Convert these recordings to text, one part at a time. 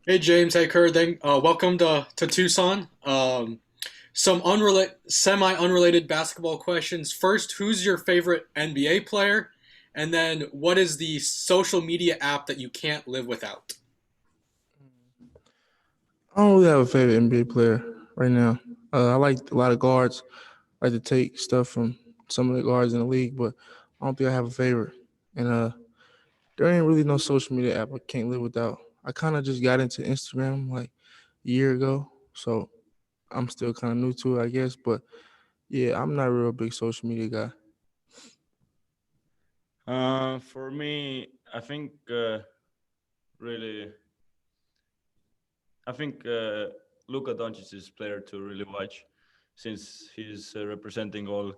Hey James, hey Kerr, welcome to Tucson. Some semi-unrelated basketball questions. First, who's your favorite NBA player? And then, what is the social media app that you can't live without? I don't really have a favorite NBA player right now. I like a lot of guards. I like to take stuff from some of the guards in the league, but I don't think I have a favorite. And there ain't really no social media app I can't live without. I kind of just got into Instagram like a year ago, so I'm still kind of new to it, I guess. But yeah, I'm not a real big social media guy. For me, I think really, I think Luka Doncic is player to really watch, since he's representing all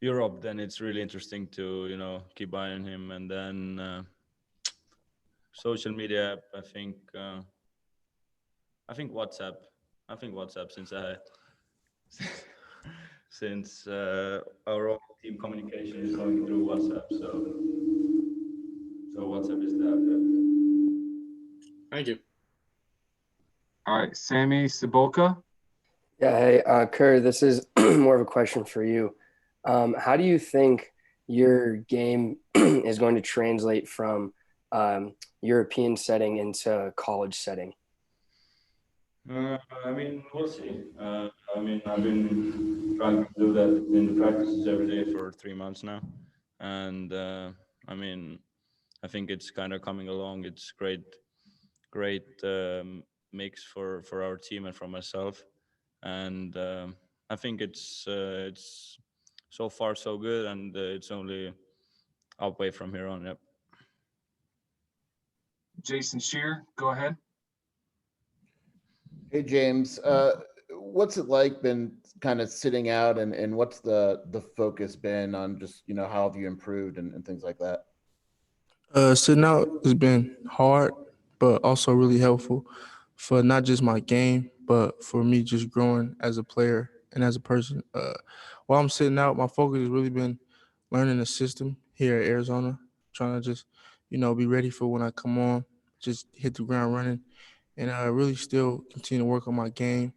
Europe. Then it's really interesting to keep eye on him. And then social media app, I think WhatsApp. I think WhatsApp, since our whole team communication is going through WhatsApp. So WhatsApp is the app. Thank you. All right, Sammy Sabolka. Yeah, hey, Kerr, this is more of a question for you. How do you think your game is going to translate from European setting into college setting? We'll see. I've been trying to do that in the practices every day for 3 months now, and I mean, I think it's kind of coming along. It's great mix for our team and for myself, and I think it's so far so good, and it's only upway from here on. Yep. Jason Shear, go ahead. Hey James, what's it like been kind of sitting out and what's the focus been on just how have you improved and things like that? Sitting out has been hard, but also really helpful for not just my game, but for me just growing as a player and as a person. While I'm sitting out, my focus has really been learning the system here at Arizona, trying to just, be ready for when I come on, just hit the ground running, and really still continue to work on my game,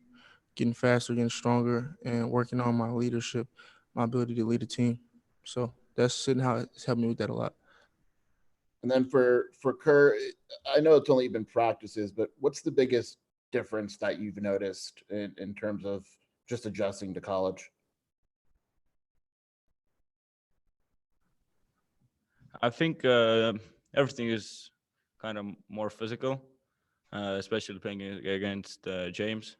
getting faster, getting stronger, and working on my leadership, my ability to lead a team. So that's sitting out has helped me with that a lot. And then for Kerr, I know it's only been practices, but what's the biggest difference that you've noticed in terms of just adjusting to college? I think everything is kind of more physical, especially playing against James.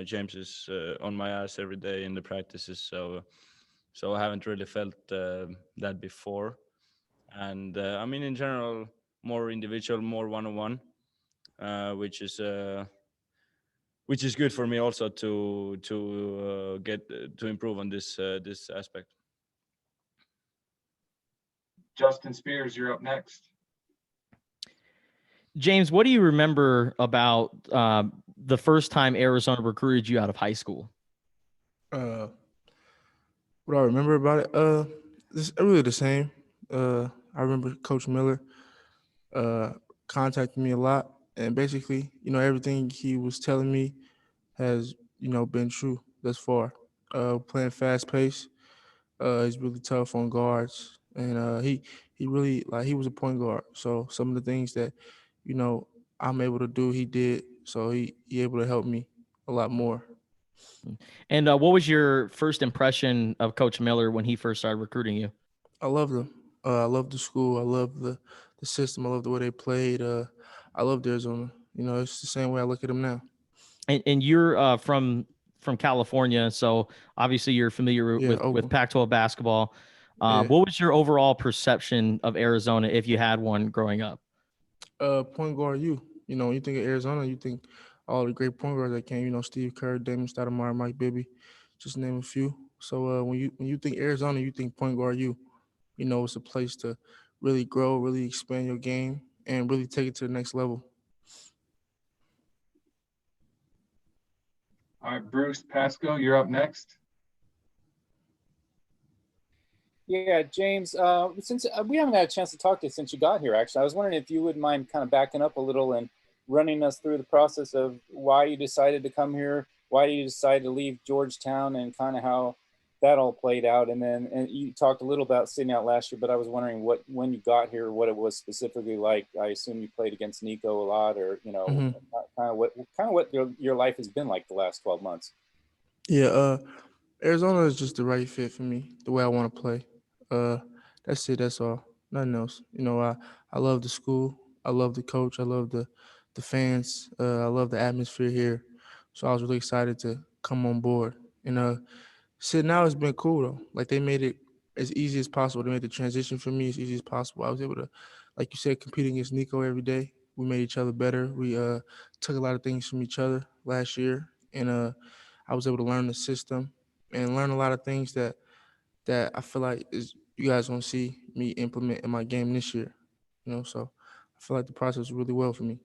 James is on my ass every day in the practices, so I haven't really felt that before. And in general, more individual, more one-on-one, which is good for me also to get to improve on this aspect. Justin Spears, you're up next. James, what do you remember about the first time Arizona recruited you out of high school? Uh, what I remember about it, it's really the same. I remember Coach Miller uh, contacted me a lot, and basically, everything he was telling me has, been true thus far. Playing fast pace, he's really tough on guards, and he really like he was a point guard. So some of the things that, you know, I'm able to do, he did. So he able to help me a lot more. And what was your first impression of Coach Miller when he first started recruiting you? I love them. I love the school. I love the system. I love the way they played. I love Arizona. It's the same way I look at them now. And you're from California, so obviously you're familiar Yeah, with Oakland. Pac-12 basketball. Yeah. What was your overall perception of Arizona if you had one growing up? Point guard, you. When you think of Arizona, you think all the great point guards that came. Steve Kerr, Damon Stoudemire, Mike Bibby, just name a few. So when you think Arizona, you think point guard, you. It's a place to really grow, really expand your game, and really take it to the next level. All right, Bruce Pasco, you're up next. Yeah, James, since we haven't had a chance to talk to you since you got here, actually, I was wondering if you would mind kind of backing up a little and running us through the process of why you decided to come here, why you decided to leave Georgetown, and kind of how that all played out. And then you talked a little about sitting out last year, but I was wondering when you got here, what it was specifically like. I assume you played against Nico a lot, or kind of what your life has been like the last 12 months. Yeah, Arizona is just the right fit for me, the way I want to play. That's it. That's all. Nothing else. I love the school. I love the coach. I love the fans. I love the atmosphere here. So I was really excited to come on board. And sitting out has been cool though. Like they made it as easy as possible. They made the transition for me as easy as possible. I was able to, like you said, compete against Nico every day. We made each other better. We took a lot of things from each other last year, and I was able to learn the system and learn a lot of things that I feel like is you guys gonna see me implement in my game this year. So I feel like the process was really well for me.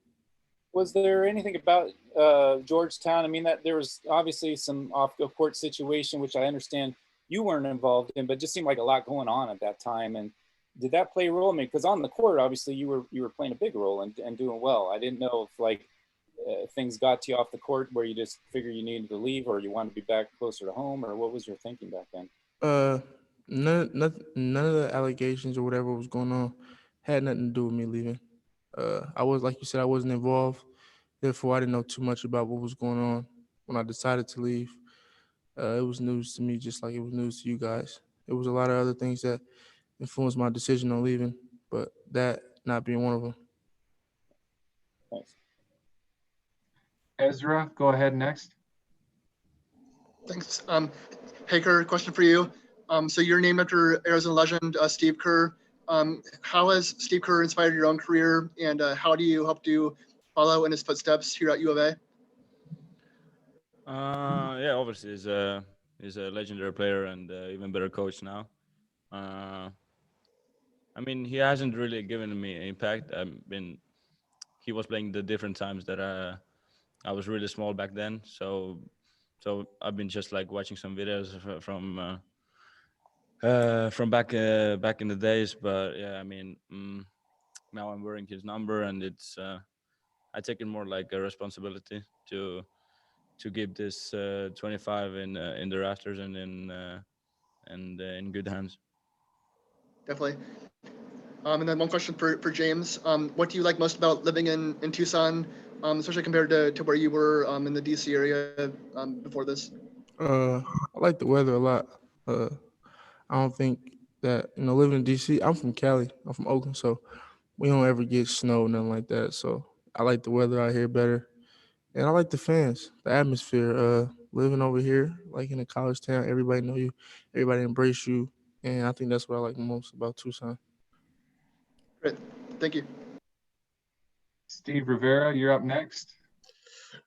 Was there anything about Georgetown? I mean, that there was obviously some off-the-court situation, which I understand you weren't involved in, but it just seemed like a lot going on at that time. And did that play a role? I mean, because on the court, obviously, you were playing a big role and doing well. I didn't know if things got to you off the court where you just figured you needed to leave, or you wanted to be back closer to home, or what was your thinking back then? None of the allegations or whatever was going on had nothing to do with me leaving. I was, like you said, I wasn't involved. Therefore, I didn't know too much about what was going on when I decided to leave. It was news to me, just like it was news to you guys. It was a lot of other things that influenced my decision on leaving, but that not being one of them. Thanks. Ezra, go ahead next. Thanks. Hey, Kerr, question for you. So you're named after Arizona legend Steve Kerr. How has Steve Kerr inspired your own career, and how do you hope to follow in his footsteps here at U of A? Yeah, obviously he's a legendary player and even better coach now. I mean, he hasn't really given me an impact. He was playing the different times that I was really small back then. So I've been just like watching some videos from back in the days. But yeah, I mean, now I'm wearing his number, and it's I take it more like a responsibility to give this 25 in the rafters and in good hands. Definitely. And then one question for James. What do you like most about living in Tucson, especially compared to where you were in the DC area before this? I like the weather a lot. I don't think that, living in DC, I'm from Cali, I'm from Oakland, so we don't ever get snow, nothing like that. So I like the weather out here better. And I like the fans, the atmosphere. Living over here, like in a college town, everybody know you, everybody embrace you. And I think that's what I like most about Tucson. Great. Thank you. Steve Rivera, you're up next.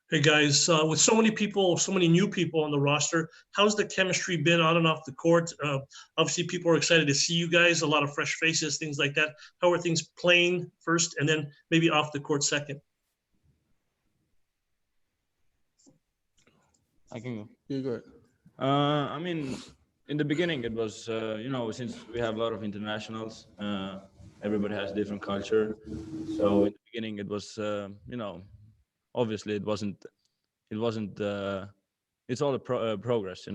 Hey guys, with so many new people on the roster, how's the chemistry been on and off the court? Obviously, people are excited to see you guys, a lot of fresh faces, things like that. How are things playing first, and then maybe off the court second? I can go. Yeah, go ahead. I mean, in the beginning, it was, since we have a lot of internationals, everybody has different culture. So in the beginning, it was, obviously it wasn't, it's all a progress,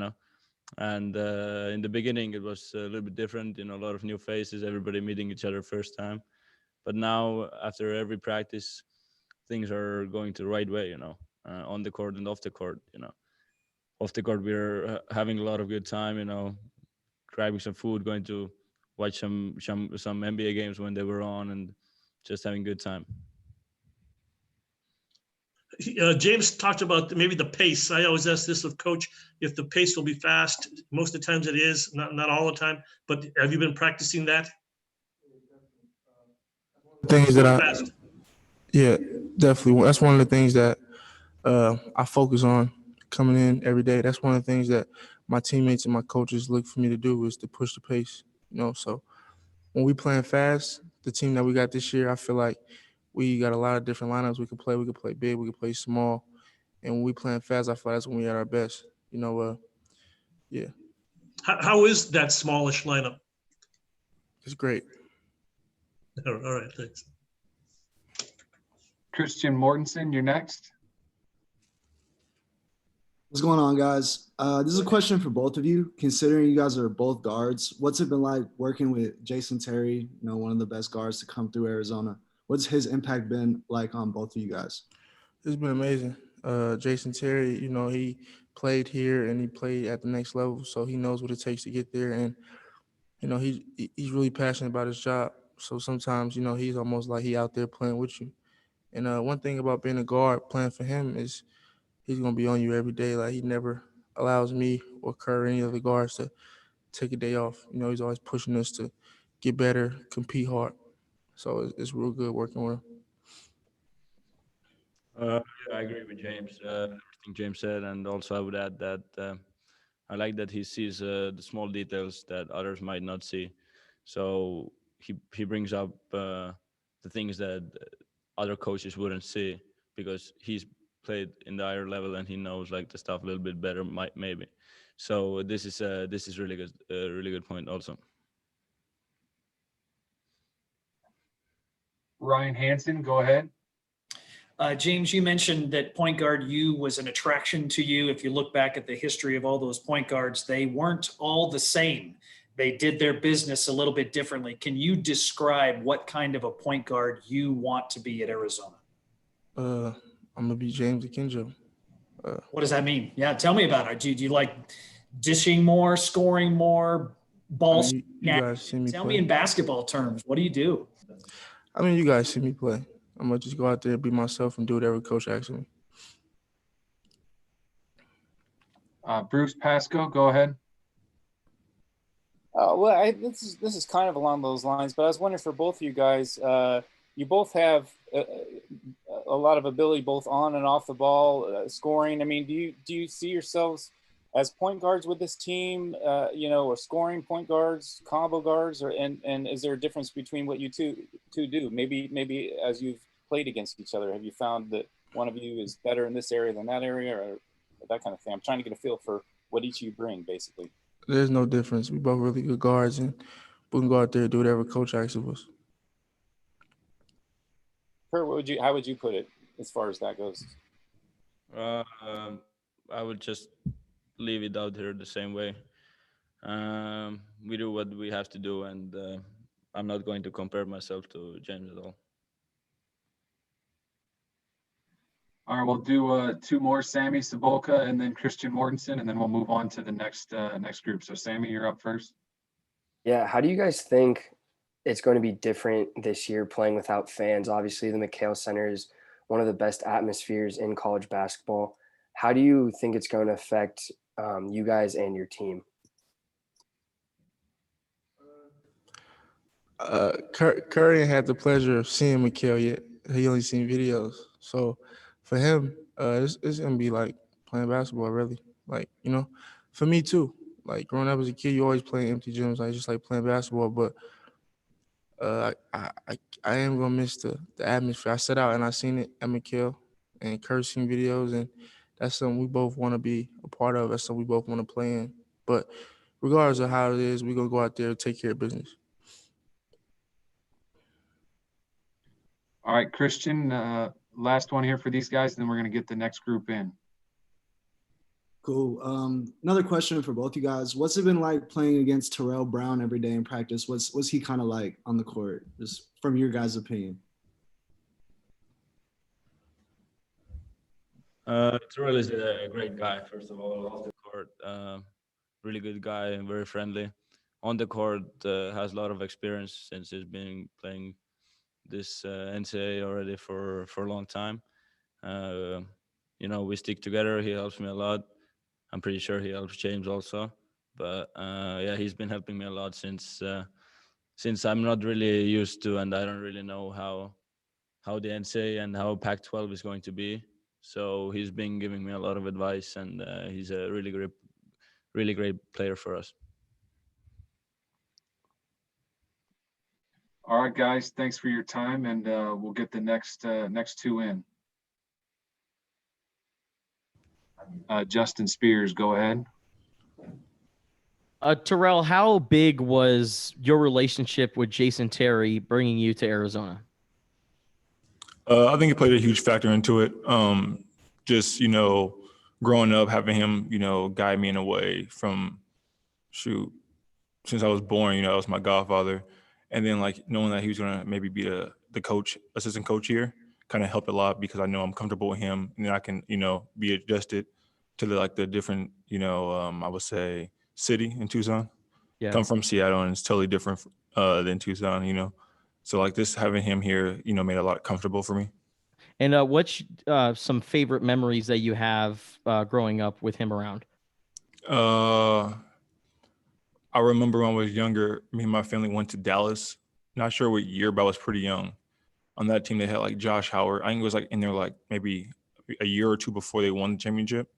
And in the beginning, it was a little bit different, a lot of new faces, everybody meeting each other first time. But now, after every practice, things are going the right way, on the court and off the court, Off the court, we're having a lot of good time, grabbing some food, going to watch some NBA games when they were on, and just having a good time. James talked about maybe the pace. I always ask this of Coach, if the pace will be fast. Most of the times it is, not all the time. But have you been practicing that? Things that yeah, definitely. That's one of the things that I focus on coming in every day. That's one of the things that my teammates and my coaches look for me to do, is to push the pace. So when we playing fast, the team that we got this year, I feel like we got a lot of different lineups we can play. We can play big, we can play small, and when we playing fast, I feel like that's when we at our best. Yeah. How is that smallish lineup? It's great. All right, thanks. Christian Mortensen, you're next. What's going on, guys? This is a question for both of you. Considering you guys are both guards, what's it been like working with Jason Terry, one of the best guards to come through Arizona? What's his impact been like on both of you guys? It's been amazing. Jason Terry, he played here and he played at the next level, so he knows what it takes to get there. And he's really passionate about his job. So sometimes, he's almost like he out there playing with you. And one thing about being a guard playing for him is he's gonna be on you every day. Like, he never allows me or Kerr or any other guards to take a day off. He's always pushing us to get better, compete hard. So it's real good working with him. Yeah, I agree with James. Everything James said, and also I would add that I like that he sees the small details that others might not see. So he brings up the things that other coaches wouldn't see because he's played in the higher level and he knows like the stuff a little bit better, maybe. So this is really good point also. Ryan Hansen, go ahead. James, you mentioned that point guard U was an attraction to you. If you look back at the history of all those point guards, they weren't all the same. They did their business a little bit differently. Can you describe what kind of a point guard you want to be at Arizona? I'm gonna be James Akinjo. What does that mean? Yeah, tell me about it. Do you like dishing more, scoring more, balls? You guys see me Tell play. me in basketball terms, what do you do? You guys see me play. I'm gonna just go out there, be myself, and do whatever coach asks me. Bruce Pasco, go ahead. Well, this is kind of along those lines, but I was wondering for both of you guys, you both have a lot of ability both on and off the ball, scoring. I mean, do you see yourselves as point guards with this team, or scoring point guards, combo guards, and is there a difference between what you two do? Maybe as you've played against each other, have you found that one of you is better in this area than that area, or that kind of thing? I'm trying to get a feel for what each of you bring, basically. There's no difference. We both really good guards, and we can go out there and do whatever coach asks of us. Kerr, how would you put it as far as that goes? I would just leave it out here the same way. We do what we have to do, and I'm not going to compare myself to James at all. All right, we'll do two more, Sammy Sabolka and then Christian Mortensen, and then we'll move on to the next group. So Sammy, you're up first. Yeah, how do you guys think it's going to be different this year playing without fans? Obviously, the McHale Center is one of the best atmospheres in college basketball. How do you think it's going to affect you guys and your team? Curry ain't had the pleasure of seeing McHale yet. He only seen videos. So for him, it's gonna be like playing basketball, really. Like, for me too. Like, growing up as a kid, you always play empty gyms. I just like playing basketball, but I am gonna miss the atmosphere. I set out and I seen it at McHale and Kerr seen videos, and that's something we both want to be a part of. That's something we both want to play in. But regardless of how it is, we're gonna go out there and take care of business. All right, Christian, last one here for these guys, then we're going to get the next group in. Cool. Another question for both you guys. What's it been like playing against Tyrell Brown every day in practice? What's he kind of like on the court, just from your guys' opinion? Tyrell is a great guy, first of all, off the court. Really good guy and very friendly. On the court, has a lot of experience since he's been playing this NCAA already for a long time. We stick together. He helps me a lot. I'm pretty sure he helps James also. But yeah, he's been helping me a lot since I'm not really used to, and I don't really know how the NCAA and how Pac-12 is going to be. So he's been giving me a lot of advice, and he's a really great player for us. All right, guys, thanks for your time, and we'll get the next two in. Justin Spears, go ahead. Tyrell, how big was your relationship with Jason Terry bringing you to Arizona? I think it played a huge factor into it. Just, growing up, having him, guide me in a way from, since I was born, that was my godfather. And then like knowing that he was going to maybe be the coach, assistant coach here kind of helped a lot because I know I'm comfortable with him and then I can, be adjusted to the different, I would say city in Tucson. Yeah. Come from Seattle and it's totally different than Tucson, So like this having him here, made it a lot comfortable for me. And what's some favorite memories that you have growing up with him around? I remember when I was younger, me and my family went to Dallas. Not sure what year, but I was pretty young. On that team, they had like Josh Howard. I think it was like in there like maybe a year or two before they won the championship.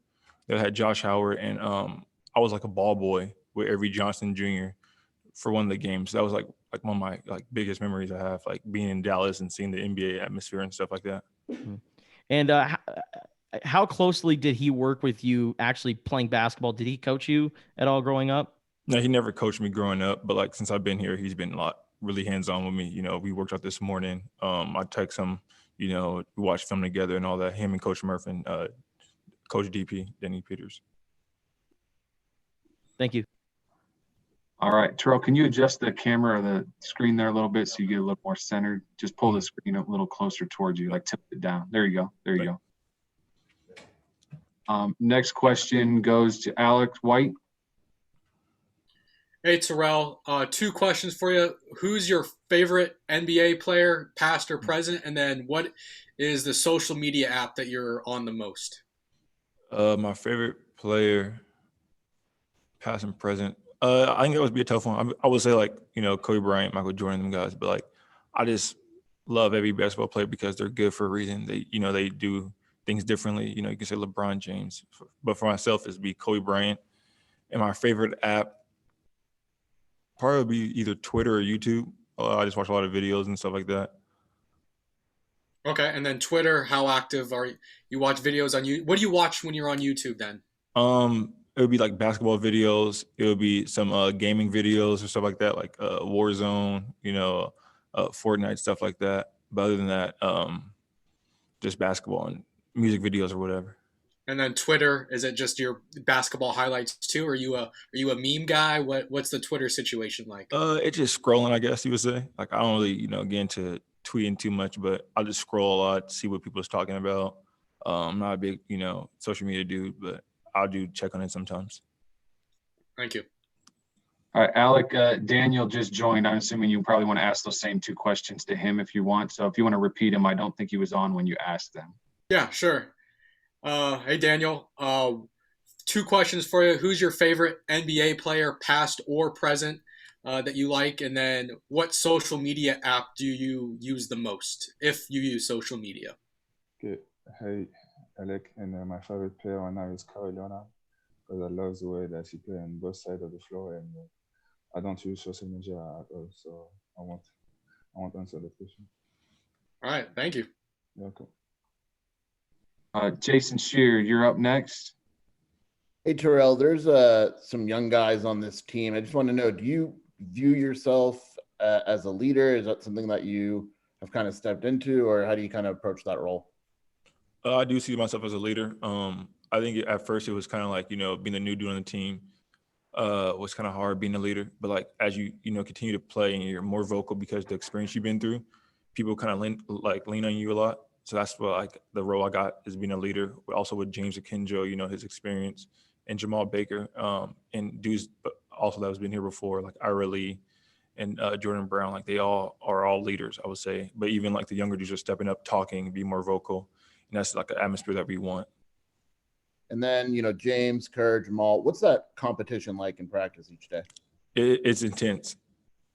They had Josh Howard, and I was like a ball boy with Avery Johnson Jr. for one of the games. That was like one of my like biggest memories I have, like being in Dallas and seeing the NBA atmosphere and stuff like that. And how closely did he work with you actually playing basketball? Did he coach you at all growing up? No, he never coached me growing up, but like since I've been here, he's been really hands-on with me. We worked out this morning. I text him, we watched film together and all that. Him and Coach Murphy and Coach DP, Denny Peters. Thank you. All right, Tyrell, can you adjust the camera or the screen there a little bit so you get a little more centered? Just pull the screen a little closer towards you, like tip it down. There you go. There you go. Next question goes to Alex White. Hey, Tyrell, 2 questions for you. Who's your favorite NBA player, past or present? And then what is the social media app that you're on the most? My favorite player, past and present. I think that would be a tough one. I would say like, Kobe Bryant, Michael Jordan, them guys. But like, I just love every basketball player because they're good for a reason. They, they do things differently. You can say LeBron James. But for myself, it'd be Kobe Bryant. And my favorite app probably be either Twitter or YouTube. I just watch a lot of videos and stuff like that. Okay, and then Twitter, how active are you? You watch videos on YouTube? What do you watch when you're on YouTube then? It would be like basketball videos. It would be some gaming videos or stuff like that, like Warzone, Fortnite, stuff like that. But other than that, just basketball and music videos or whatever. And then Twitter, is it just your basketball highlights too? Are you a meme guy? What's the Twitter situation like? It's just scrolling, I guess you would say. Like I don't really, get into tweeting too much, but I'll just scroll a lot, see what people's talking about. I'm not a big, social media dude, but I'll do check on it sometimes. Thank you. All right, Alec, Daniel just joined. I'm assuming you probably want to ask those same 2 questions to him if you want. So if you want to repeat them, I don't think he was on when you asked them. Yeah, sure. Hey, Daniel. 2 questions for you. Who's your favorite NBA player, past or present, that you like? And then what social media app do you use the most, if you use social media? Okay. Hey, Alec, and my favorite player right now is Kerr because I love the way that she plays on both sides of the floor, and I don't use social media at all, so I won't answer the question. All right, thank you. You're welcome. Jason Shear, you're up next. Hey, Tyrell, there's some young guys on this team. I just want to know, do you view yourself as a leader? Is that something that you have kind of stepped into, or how do you kind of approach that role? I do see myself as a leader. I think at first it was kind of like, being the new dude on the team was kind of hard being a leader. But like as you, continue to play and you're more vocal because the experience you've been through, people kind of lean on you a lot. So that's what like the role I got is being a leader. Also with James Akinjo, his experience, and Jamal Baker, and dudes also that was been here before, like Ira Lee and Jordan Brown. Like they all are all leaders, I would say. But even like the younger dudes are stepping up, talking, be more vocal. And that's like an atmosphere that we want. And then, James, Kerr, Jamal, what's that competition like in practice each day? It's intense.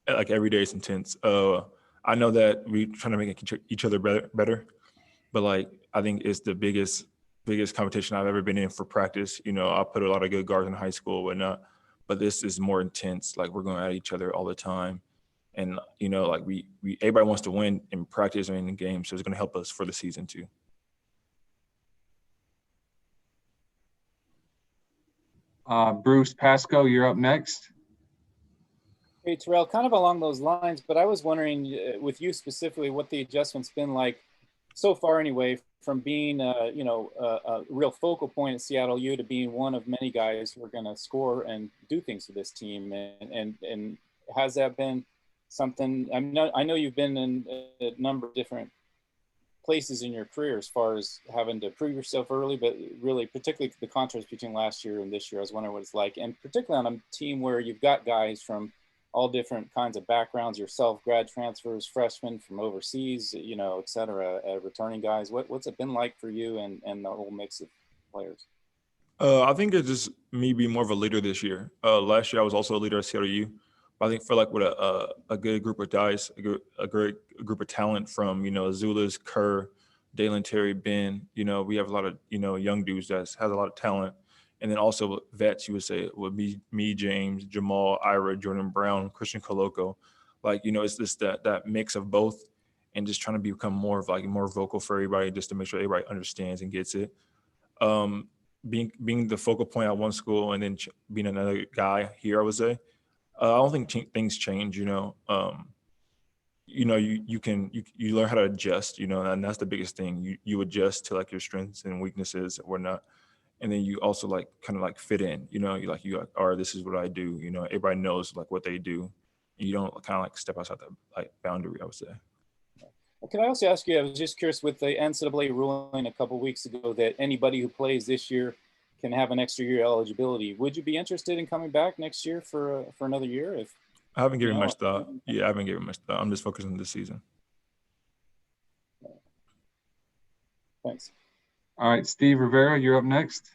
Like every day it's intense. I know that we're trying to make each other better, but like I think it's the biggest competition I've ever been in for practice. I put a lot of good guards in high school and whatnot, but this is more intense. Like we're going at each other all the time. And, like we everybody wants to win in practice and in the game. So it's going to help us for the season too. Bruce Pascoe, you're up next. Hey, Tyrell, kind of along those lines, but I was wondering with you specifically what the adjustment's been like so far anyway, from being a real focal point at Seattle U to being one of many guys who are going to score and do things for this team, and has that been something? I know you've been in a number of different places in your career as far as having to prove yourself early, but really particularly the contrast between last year and this year. I was wondering what it's like, and particularly on a team where you've got guys from all different kinds of backgrounds, yourself, grad transfers, freshmen from overseas, et cetera, returning guys. What's it been like for you and the whole mix of players? I think it's just me being more of a leader this year. Last year I was also a leader at Seattle U. I think for like with a good group of guys, a great group of talent from Azulas, Kerr, Dalen, Terry, Ben. We have a lot of young dudes that has a lot of talent, and then also vets. You would say with me, James, Jamal, Ira, Jordan Brown, Christian Coloco. It's just that mix of both, and just trying to become more vocal for everybody, just to make sure everybody understands and gets it. Being the focal point at one school and then being another guy here, I would say. I don't think things change, you learn how to adjust, and that's the biggest thing. You adjust to like your strengths and weaknesses and whatnot. And then you also fit in, all right, this is what I do. Everybody knows like what they do. You don't kind of like step outside that boundary, I would say. Can I also ask you, I was just curious with the NCAA ruling a couple of weeks ago that anybody who plays this year can have an extra year eligibility. Would you be interested in coming back next year for another year? I haven't given much thought. Yeah, I haven't given much thought. I'm just focusing on this season. Thanks. All right, Steve Rivera, you're up next.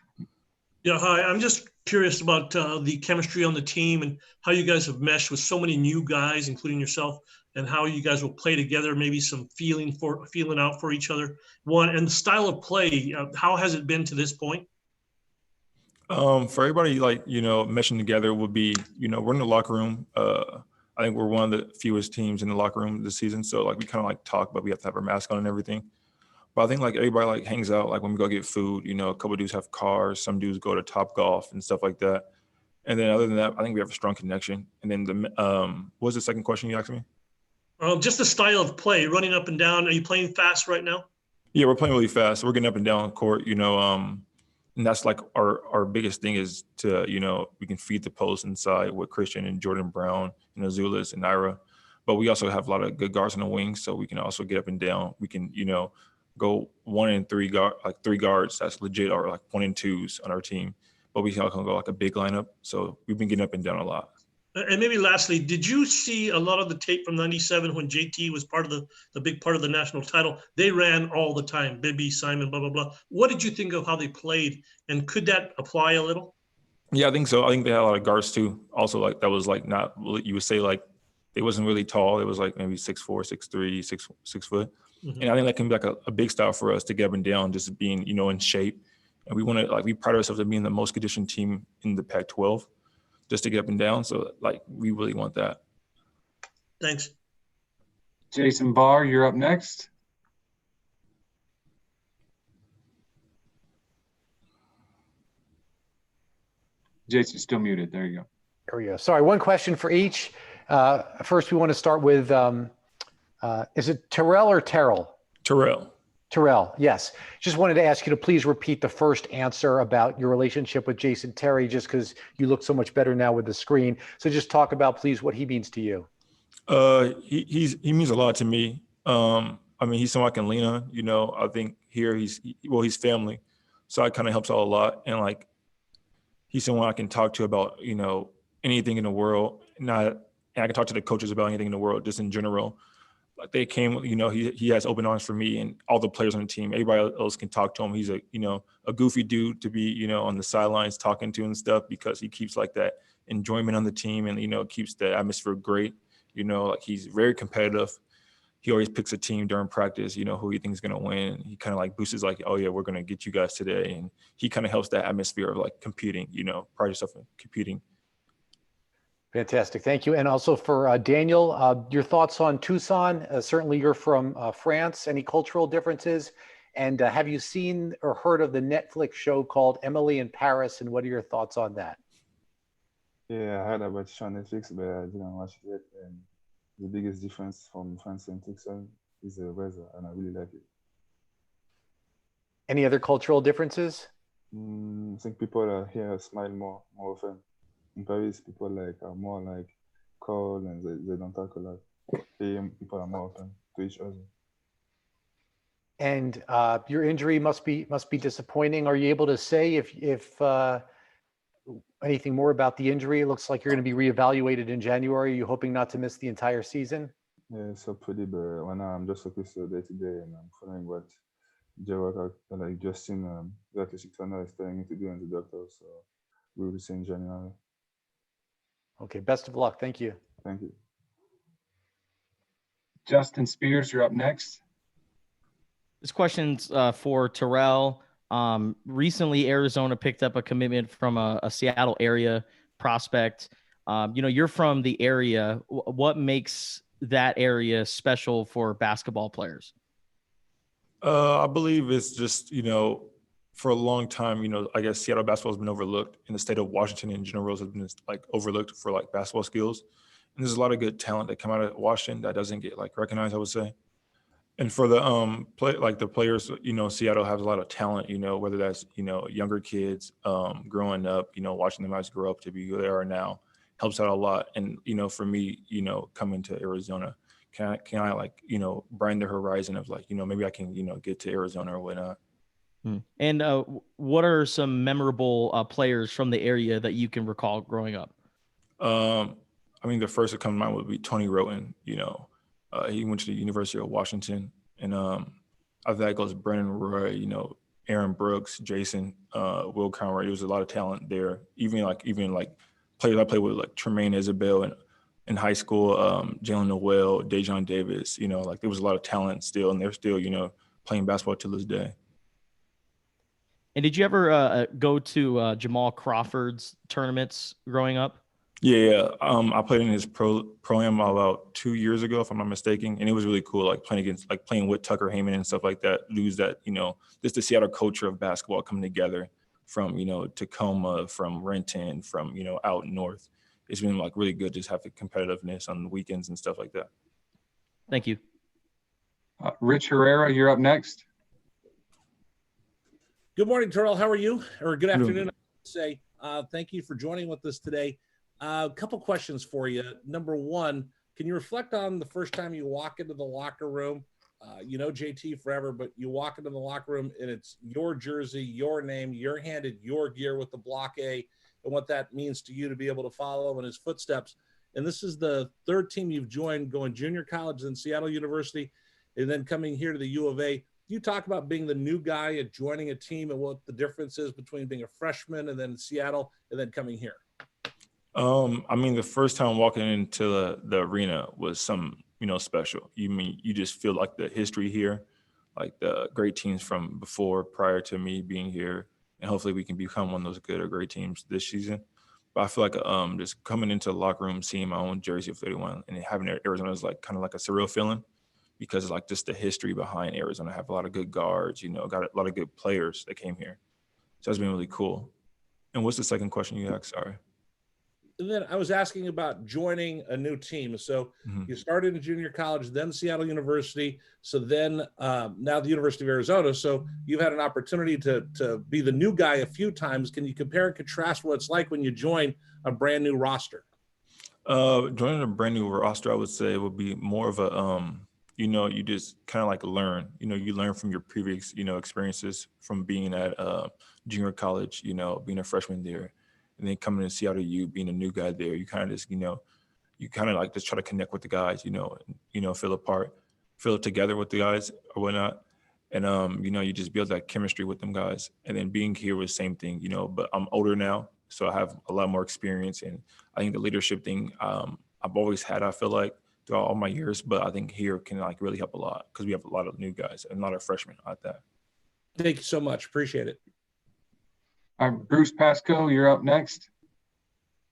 Yeah, hi. I'm just curious about the chemistry on the team and how you guys have meshed with so many new guys, including yourself, and how you guys will play together, maybe some feeling out for each other. One, and the style of play, how has it been to this point? For everybody, meshing together would be, we're in the locker room. I think we're one of the fewest teams in the locker room this season. So we kind of talk, but we have to have our mask on and everything. But I think everybody hangs out, when we go get food, a couple of dudes have cars, some dudes go to Top Golf and stuff like that. And then other than that, I think we have a strong connection. And then what was the second question you asked me? Just the style of play, running up and down. Are you playing fast right now? Yeah, we're playing really fast. We're getting up and down court, and that's our biggest thing is to, we can feed the post inside with Christian and Jordan Brown and Azulis and Ira. But we also have a lot of good guards on the wings, so we can also get up and down. We can, go 1 and 3 three guards. That's legit, or 1 and 2s on our team. But we can also go a big lineup. So we've been getting up and down a lot. And maybe lastly, did you see a lot of the tape from '97 when JT was part of the big part of the national title? They ran all the time, Bibby, Simon, blah, blah, blah. What did you think of how they played? And could that apply a little? Yeah, I think so. I think they had a lot of guards too. Also, that was not, you would say they wasn't really tall. It was maybe 6'4", 6'3", 6 foot. Mm-hmm. And I think that can be a big style for us to get up and down, just being, in shape. And we want to, we pride ourselves on being the most conditioned team in the Pac-12. Just to get up and down. So we really want that. Thanks. Jason Barr, you're up next. Jason's still muted. There you go. There we go. Sorry, one question for each. First, we want to start with, is it Tyrell or Tyrell? Tyrell. Tyrell, yes. Just wanted to ask you to please repeat the first answer about your relationship with Jason Terry, just because you look so much better now with the screen. So just talk about, please, what he means to you. He means a lot to me. He's someone I can lean on. I think here he's family, so it kind of helps out a lot. And he's someone I can talk to about anything in the world. And I can talk to the coaches about anything in the world, just in general. They came, he has open arms for me and all the players on the team. Everybody else can talk to him. He's a goofy dude to be, on the sidelines talking to and stuff, because he keeps that enjoyment on the team and, keeps the atmosphere great. He's very competitive. He always picks a team during practice, who he thinks is going to win. He kind of boosts oh yeah, we're going to get you guys today. And he kind of helps that atmosphere of competing, pride yourself in competing. Fantastic. Thank you. And also for Daniel, your thoughts on Tucson. Certainly you're from France. Any cultural differences? And have you seen or heard of the Netflix show called Emily in Paris? And what are your thoughts on that? Yeah, I heard about it on Netflix, but I didn't watch it yet. And the biggest difference from France and Tucson is the weather, and I really like it. Any other cultural differences? I think people are here smile more often. In Paris, people like are more like cold and they don't talk a lot. Here, people are more open to each other. And your injury must be disappointing. Are you able to say if anything more about the injury? It looks like you're going to be reevaluated in January. Are you hoping not to miss the entire season? Yeah, it's so pretty, but right now I'm just focused day to day and I'm following what like Justin, the athletic trainer, is telling me to do in the doctor. So we will see in January. Okay, best of luck. Thank you. Thank you. Justin Spears, you're up next. This question's for Tyrell. Recently, Arizona picked up a commitment from a Seattle area prospect. You're from the area. What makes that area special for basketball players? I believe it's just, for a long time, I guess Seattle basketball has been overlooked, and the state of Washington in general has been like overlooked for like basketball skills. And there's a lot of good talent that come out of Washington that doesn't get like recognized, I would say. And for the the players, Seattle has a lot of talent, whether that's, younger kids growing up, watching them guys grow up to be who they are now helps out a lot. And, for me, coming to Arizona, can I like, broaden the horizon of like, maybe I can, get to Arizona or whatnot. And what are some memorable players from the area that you can recall growing up? The first that comes to mind would be Tony Roten. He went to the University of Washington, and after that goes Brennan Roy, Aaron Brooks, Jason, Will Conroy. There was a lot of talent there. Even players I played with, like Tremaine Isabel in high school, Jalen Noel, Dejon Davis. There was a lot of talent still, and they're still, playing basketball to this day. And did you ever go to Jamal Crawford's tournaments growing up? Yeah. I played in his pro-am about 2 years ago, if I'm not mistaken. And it was really cool, like playing with Tucker Heyman and stuff like that. Dudes that, just the Seattle culture of basketball coming together from, Tacoma, from Renton, from, out north. It's been like really good just have the competitiveness on the weekends and stuff like that. Thank you. Rich Herrera, you're up next. Good morning, Tyrell. How are you? Or good afternoon, I should say. Thank you for joining with us today. A couple questions for you. Number one, can you reflect on the first time you walk into the locker room? JT forever, but you walk into the locker room and it's your jersey, your name, you're handed your gear with the block A, and what that means to you to be able to follow in his footsteps. And this is the third team you've joined, going junior college, then Seattle University, and then coming here to the U of A. You talk about being the new guy at joining a team and what the difference is between being a freshman and then Seattle and then coming here. The first time walking into the arena was special. You just feel like the history here, like the great teams from before, prior to me being here, and hopefully we can become one of those good or great teams this season. But I feel like just coming into the locker room, seeing my own jersey of 31 and having Arizona is like kind of like a surreal feeling, because like just the history behind Arizona. I have a lot of good guards, got a lot of good players that came here. So it's been really cool. And what's the second question you asked? Sorry. And then I was asking about joining a new team. So you started in junior college, then Seattle University. So then now the University of Arizona. So you've had an opportunity to be the new guy a few times. Can you compare and contrast what it's like when you join a brand new roster? Joining a brand new roster, I would say, would be more of a, you just kind of like learn. You learn from your previous, experiences from being at junior college, being a freshman there. And then coming to Seattle U, being a new guy there, you kind of just, you kind of like just try to connect with the guys, feel together with the guys or whatnot. And, you just build that chemistry with them guys. And then being here was the same thing, but I'm older now, so I have a lot more experience. And I think the leadership thing I've always had, I feel like, throughout all my years, but I think here can like really help a lot because we have a lot of new guys and a lot of freshmen like that. Thank you so much. Appreciate it. Bruce Pascoe, you're up next.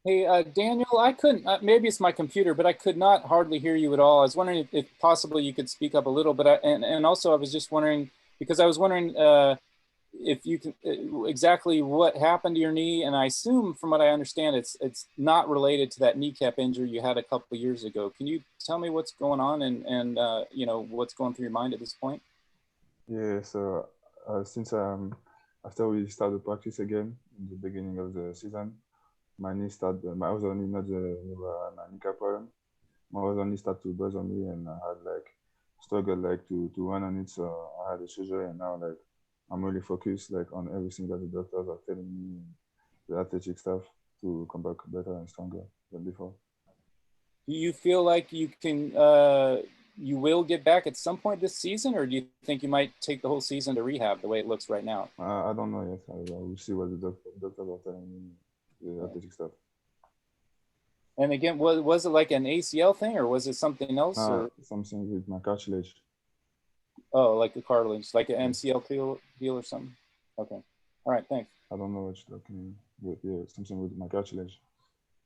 Hey, Daniel, I couldn't, maybe it's my computer, but I could not hardly hear you at all. I was wondering if possibly you could speak up a little bit. And also I was just wondering, because I was wondering if you can, exactly what happened to your knee. And I assume from what I understand, it's not related to that kneecap injury you had a couple of years ago. Can you tell me what's going on and what's going through your mind at this point? Yeah, so since after we started practice again in the beginning of the season, my knee started. I was only not my kneecap problem. I was only started to buzz on me, and I had like struggled like to run on it. So I had a surgery, and now like I'm really focused like on everything that the doctors are telling me, the athletic stuff, to come back better and stronger than before. Do you feel like you can, you will get back at some point this season, or do you think you might take the whole season to rehab the way it looks right now? I don't know yet. I will see what the doctors are telling me, the athletic stuff. And again, was it like an ACL thing, or was it something else? Or something with my cartilage. Oh, like a cartilage, like an MCL deal or something? Okay. All right, thanks. I don't know what you're talking about. Yeah, something with my cartilage.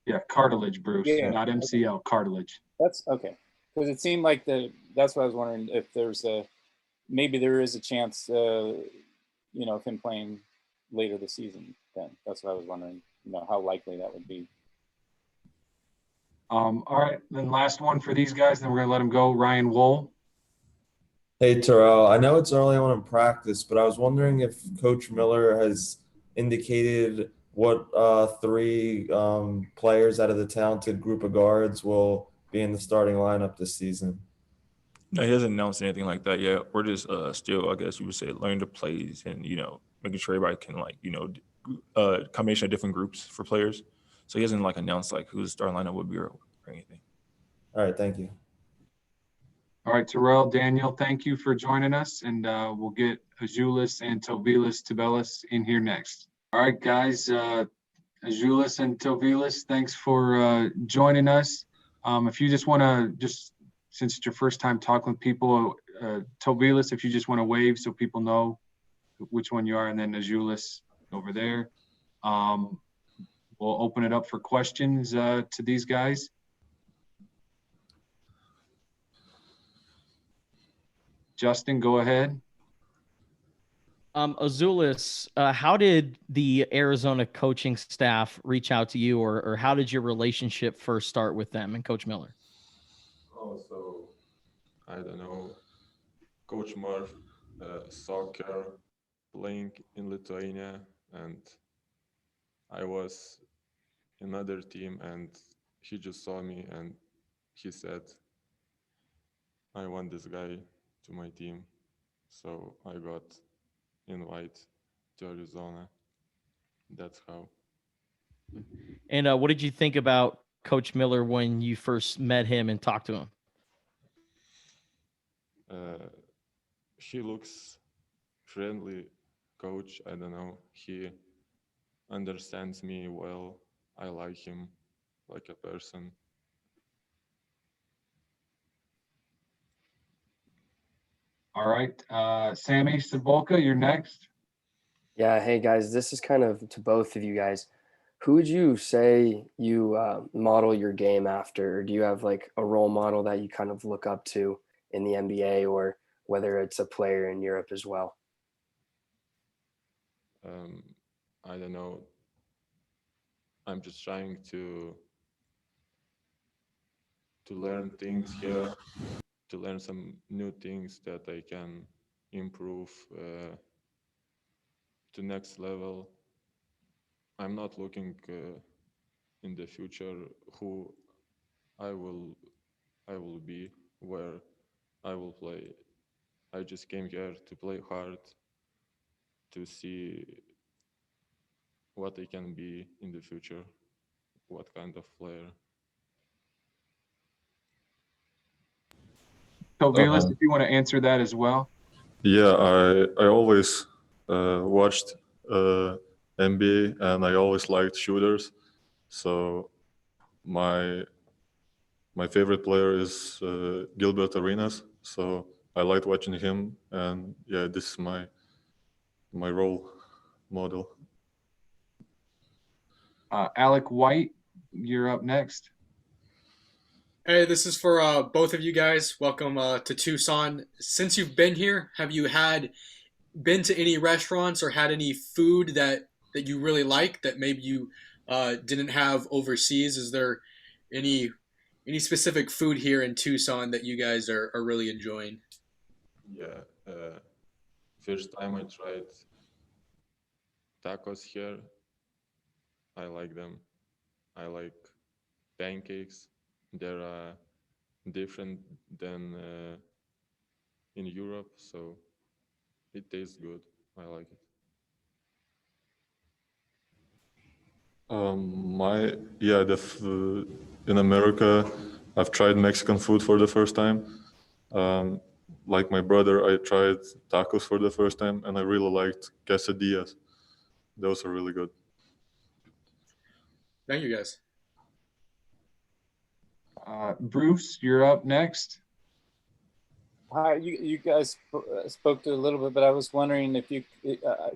Yeah, cartilage, Bruce, Yeah. not MCL, cartilage. That's okay. Because it seemed like that's what I was wondering, if there's maybe there is a chance, you know, of him playing later this season. Then that's what I was wondering, you know, how likely that would be. All right, then last one for these guys, then we're gonna let them go. Ryan Wool. Hey, Tyrell, I know it's early on in practice, but I was wondering if Coach Miller has indicated what three players out of the talented group of guards will be in the starting lineup this season. No, he hasn't announced anything like that yet. We're just still, I guess you would say, learning the plays and, you know, making sure everybody can, like, you know, combination of different groups for players. So he hasn't, like, announced, like, who the starting lineup would be or anything. All right, thank you. All right, Tyrell, Daniel, thank you for joining us, and we'll get Azulis and Tobilas in here next. All right, guys, Azulis and Tobilas, thanks for joining us. If you just want to, since it's your first time talking with people, Tobilas, if you just want to wave so people know which one you are, and then Azulis over there. We'll open it up for questions to these guys. Justin, go ahead. Azulis, how did the Arizona coaching staff reach out to you, or how did your relationship first start with them and Coach Miller? Oh, so I don't know. Coach Murph saw Kerr playing in Lithuania, and I was in another team, and he just saw me and he said, I want this guy to my team. So I got invited to Arizona. That's how. And what did you think about Coach Miller when you first met him and talked to him? He looks friendly coach. I don't know. He understands me well. I like him like a person. All right, Sammy Cebulka, you're next. Yeah, hey guys, this is kind of to both of you guys. Who would you say you model your game after? Or do you have like a role model that you kind of look up to in the NBA, or whether it's a player in Europe as well? I don't know. I'm just trying to learn things here, to learn some new things that I can improve to next level. I'm not looking in the future who I will be, where I will play. I just came here to play hard, to see what I can be in the future, what kind of player. Tobilas, if you want to answer that as well. Yeah, I always watched NBA, and I always liked shooters. So my favorite player is Gilbert Arenas. So I liked watching him, and yeah, this is my role model. Alec White, you're up next. Hey, this is for both of you guys. Welcome to Tucson. Since you've been here, have you been to any restaurants or had any food that you really like that maybe you didn't have overseas? Is there any specific food here in Tucson that you guys are really enjoying? Yeah, first time I tried tacos here. I like them. I like pancakes. They're different than in Europe, so it tastes good. I like it. In America, I've tried Mexican food for the first time. Like my brother, I tried tacos for the first time, and I really liked quesadillas. Those are really good. Thank you, guys. Bruce, you're up next. Hi, you guys spoke to it a little bit, but I was wondering if you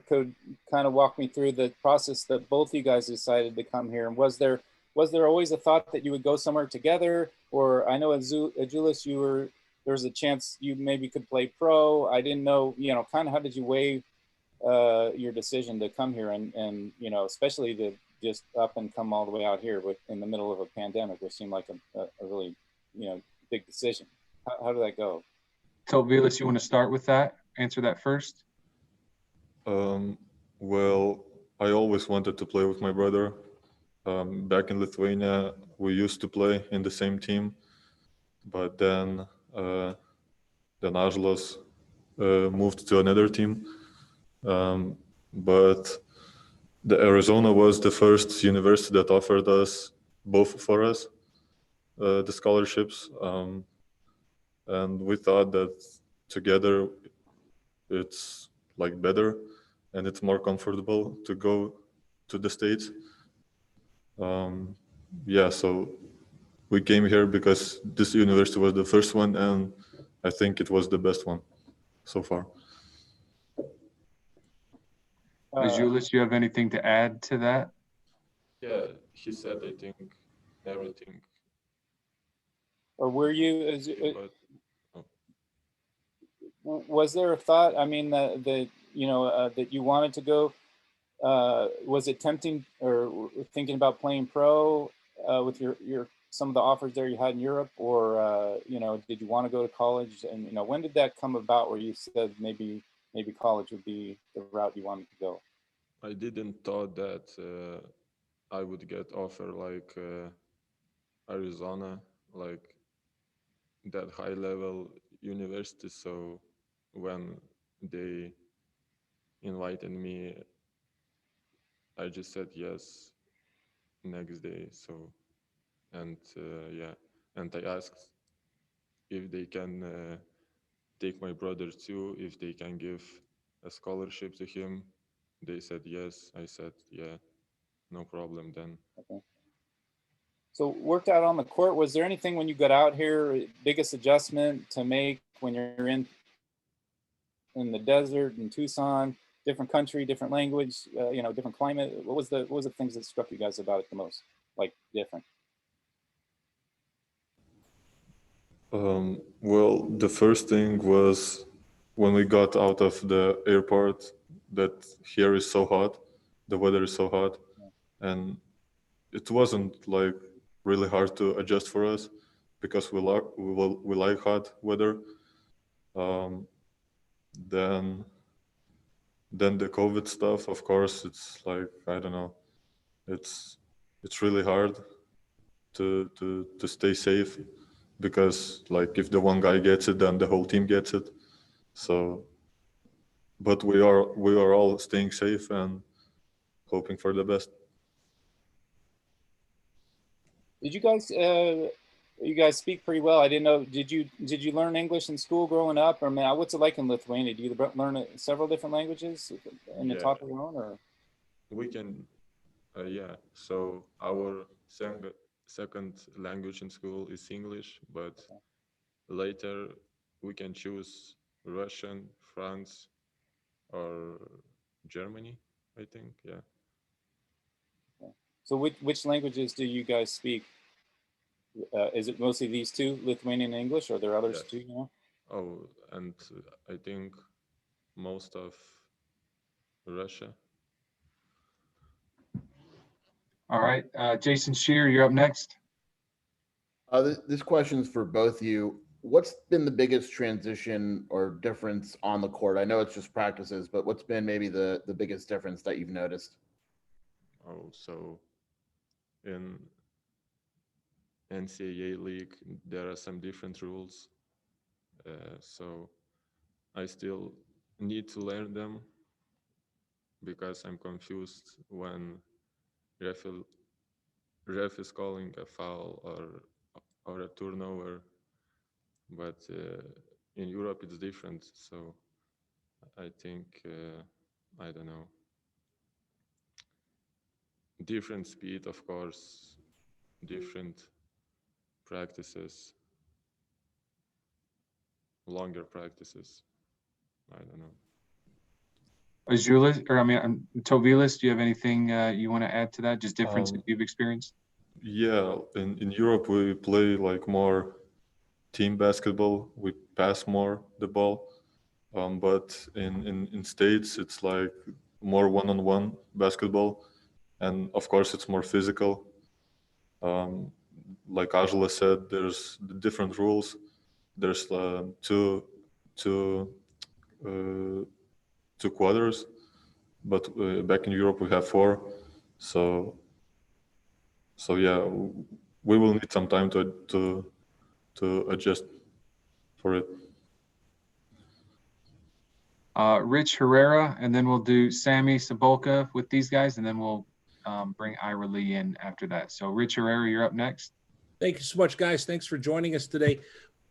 could kind of walk me through the process that both you guys decided to come here. And was there always a thought that you would go somewhere together? Or I know Azulis, there was a chance you maybe could play pro. I didn't know, kind of how did you weigh your decision to come here and especially to just up and come all the way out here in the middle of a pandemic, which seemed like a really, big decision. How did that go? Tobias, you want to start with that? Answer that first. Well, I always wanted to play with my brother. Back in Lithuania, we used to play in the same team, but then Ąžuolas moved to another team. But the Arizona was the first university that offered us, both for us, the scholarships. And we thought that together it's like better and it's more comfortable to go to the States. So we came here because this university was the first one, and I think it was the best one so far. Julius, you have anything to add to that? Yeah, he said, I think, everything. Or were you, was there a thought, I mean, that you wanted to go, was it tempting or thinking about playing pro with your some of the offers there you had in Europe, or did you want to go to college? And when did that come about where you said maybe college would be the route you wanted to go? I didn't thought that I would get offer like Arizona, like that high level university. So when they invited me, I just said yes next day. So and and I asked if they can take my brother too, if they can give a scholarship to him. They said yes. I said yeah, no problem then. Okay. So worked out on the court. Was there anything when you got out here, biggest adjustment to make when you're in the desert in Tucson, different country, different language, different climate? What was the things that struck you guys about it the most, like different? Well, the first thing was when we got out of the airport, that here is so hot, the weather is so hot, and it wasn't like really hard to adjust for us because we like hot weather. Then the COVID stuff, of course, it's like, I don't know, it's really hard to stay safe, because like if the one guy gets it, then the whole team gets it. So, but we are all staying safe and hoping for the best. Did you guys speak pretty well? I didn't know. Did you learn English in school growing up, or man, what's it like in Lithuania? Do you learn several different languages and you talk your own, or? We can, So our second language in school is English, but later we can choose Russian, France, or Germany, I think. Yeah. So which languages do you guys speak? Is it mostly these two, Lithuanian and English, or are there others too? Oh, and I think most of Russia. All right, Jason Shear, you're up next. This question is for both of you. what's been the biggest transition or difference on the court? I know it's just practices, but what's been maybe the biggest difference that you've noticed? Oh, so in NCAA league, there are some different rules. So I still need to learn them because I'm confused when ref, ref is calling a foul or a turnover. But in Europe, it's different. So I think, I don't know, different speed, of course, different practices, longer practices. I don't know. Azulis, or I mean, Tovilas, do you have anything you want to add to that? Just differences you've experienced? Yeah, in Europe we play like more team basketball. We pass more the ball, but in States it's like more one-on-one basketball, and of course it's more physical. Like Angela said, there's the different rules. There's two quarters, but back in Europe we have four. So yeah, we will need some time to adjust for it. Rich Herrera, and then we'll do Sammy Sabolka with these guys, and then we'll bring Ira Lee in after that. So Rich Herrera, you're up next. Thank you so much, guys. Thanks for joining us today.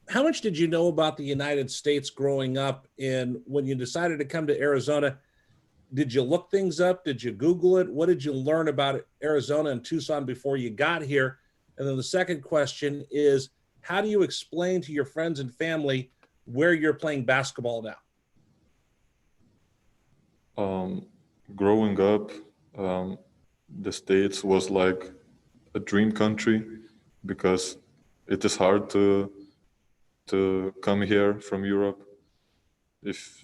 How much did you know about the United States growing up? And when you decided to come to Arizona, did you look things up? Did you Google it? What did you learn about Arizona and Tucson before you got here? And then the second question is, how do you explain to your friends and family where you're playing basketball now? Growing up, the States was like a dream country because it is hard to come here from Europe if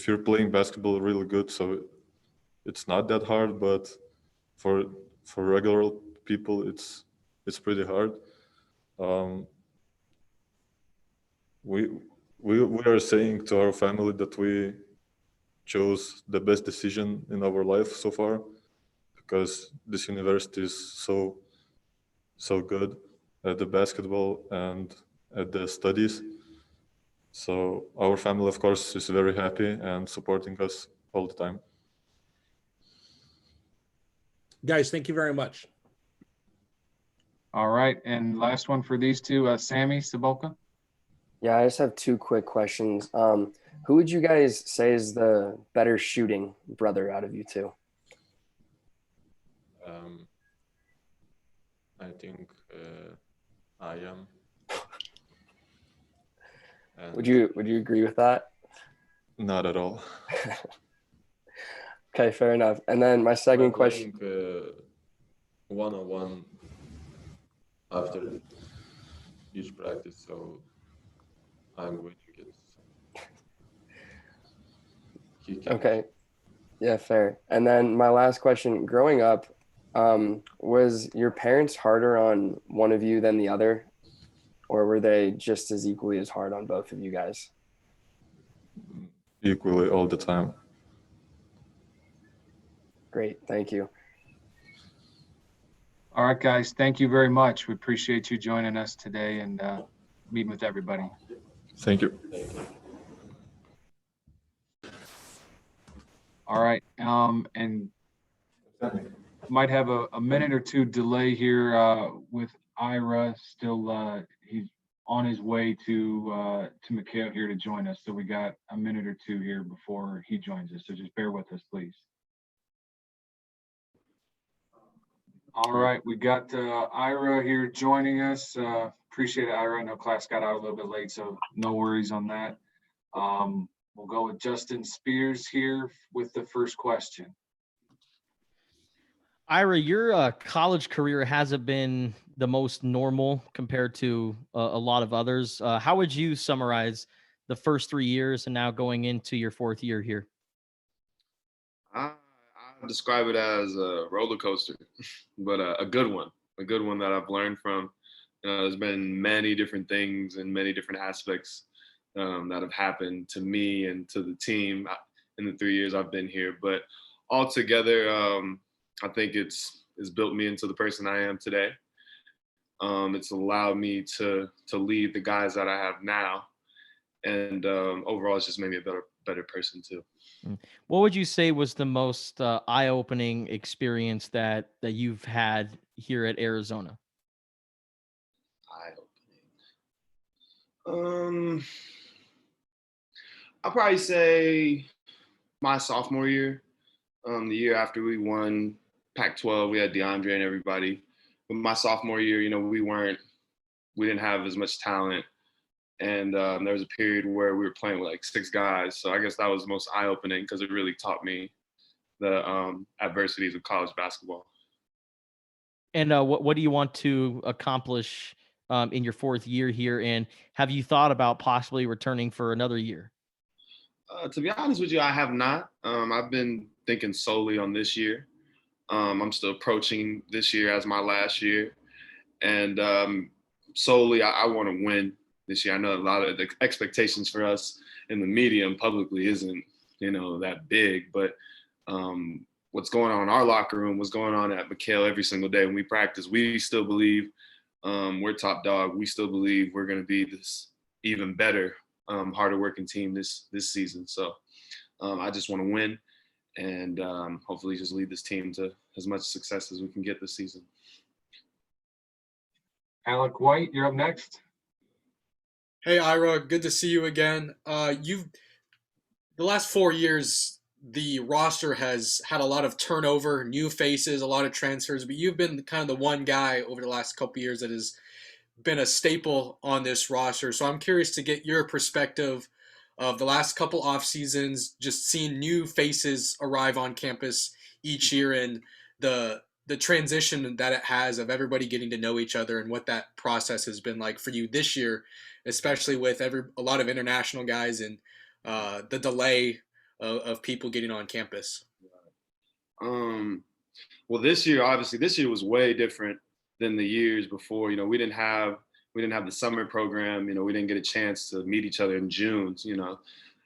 you're playing basketball really good. So it's not that hard, but for regular people, it's pretty hard. We are saying to our family that we chose the best decision in our life so far because this university is so good at the basketball and at the studies. So our family, of course, is very happy and supporting us all the time. Guys, thank you very much. All right, and last one for these two, Sammy Sabolka. Yeah, I just have two quick questions. Who would you guys say is the better shooting brother out of you two? I think I am. And Would you agree with that? not at all. Okay, fair enough. And then my second question. One-on-one after each practice, so I'm winning it. Okay. Yeah, fair. And then my last question, growing up, was your parents harder on one of you than the other? Or were they just as equally as hard on both of you guys? Equally all the time. Great, thank you. All right, guys, thank you very much. We appreciate you joining us today and meeting with everybody. Thank you. All right, and might have a minute or two delay here with Ira. Still, he's on his way to McHale here to join us. So we got a minute or two here before he joins us. So just bear with us, please. All right, we got Ira here joining us. Appreciate it, Ira. I know class got out a little bit late, so no worries on that. We'll go with Justin Spears here with the first question. Ira, your college career hasn't been the most normal compared to a lot of others. How would you summarize the first 3 years and now going into your fourth year here? I describe it as a roller coaster, but a good one that I've learned from. There's been many different things and many different aspects that have happened to me and to the team in the 3 years I've been here. But altogether, I think it's built me into the person I am today. It's allowed me to lead the guys that I have now, and overall, it's just made me a better person too. What would you say was the most eye-opening experience that you've had here at Arizona? Eye-opening. I'll probably say my sophomore year, the year after we won Pac-12, we had DeAndre and everybody. But my sophomore year, we didn't have as much talent. And there was a period where we were playing with like 6 guys. So I guess that was the most eye-opening because it really taught me the adversities of college basketball. And what do you want to accomplish in your 4th year here? And have you thought about possibly returning for another year? To be honest with you, I have not. I've been thinking solely on this year. I'm still approaching this year as my last year. And solely, I want to win this year. I know a lot of the expectations for us in the media and publicly isn't, that big. But what's going on in our locker room, what's going on at McHale every single day when we practice, we still believe we're top dog. We still believe we're going to be this even better, harder working team this season. So I just want to win and hopefully just lead this team to as much success as we can get this season. Alec White, you're up next. Hey, Ira, good to see you again. The last 4 years, the roster has had a lot of turnover, new faces, a lot of transfers, but you've been kind of the one guy over the last couple of years that has been a staple on this roster. So I'm curious to get your perspective of the last couple off seasons, just seeing new faces arrive on campus each year and the transition that it has of everybody getting to know each other and what that process has been like for you this year, especially with a lot of international guys and the delay of people getting on campus. Well, this year was way different than the years before. We didn't have the summer program. We didn't get a chance to meet each other in June.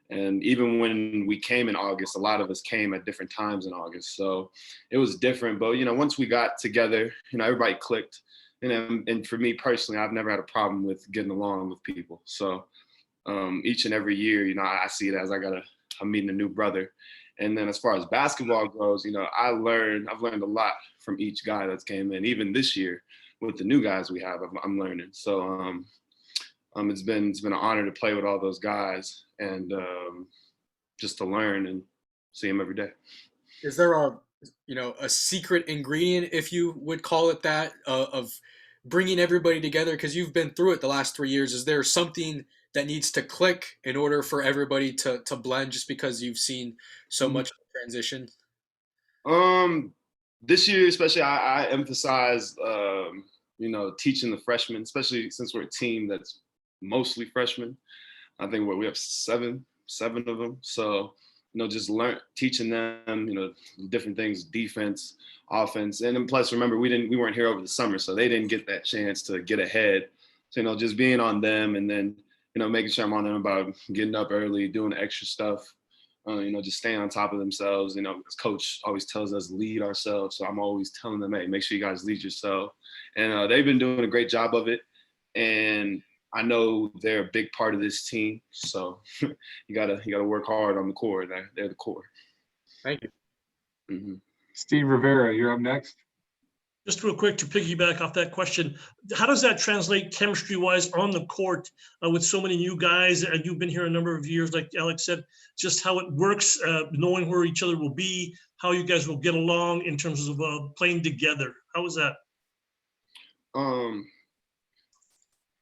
And even when we came in August, a lot of us came at different times in August. So it was different. But, once we got together, everybody clicked. And for me personally, I've never had a problem with getting along with people. So each and every year, I see it as I'm meeting a new brother. And then as far as basketball goes, I've learned a lot from each guy that's came in. Even this year with the new guys we have, I'm learning. So it's been an honor to play with all those guys and just to learn and see them every day. Is there a secret ingredient, if you would call it that, of bringing everybody together? Because you've been through it the last 3 years. Is there something that needs to click in order for everybody to blend, just because you've seen so much transition? This year, especially, I emphasize, teaching the freshmen, especially since we're a team that's mostly freshmen. I think we have seven of them. So, just teaching them, different things, defense, offense. And then plus, remember, we weren't here over the summer, so they didn't get that chance to get ahead. So, just being on them and then, making sure I'm on them about getting up early, doing extra stuff, just staying on top of themselves. Because coach always tells us lead ourselves. So I'm always telling them, hey, make sure you guys lead yourself. And they've been doing a great job of it. And I know they're a big part of this team. So you gotta work hard on the core. They're the core. Thank you. Mm-hmm. Steve Rivera, you're up next. Just real quick to piggyback off that question, how does that translate chemistry-wise on the court with so many new guys? And you've been here a number of years, like Alex said, just how it works, knowing where each other will be, how you guys will get along in terms of playing together. How was that?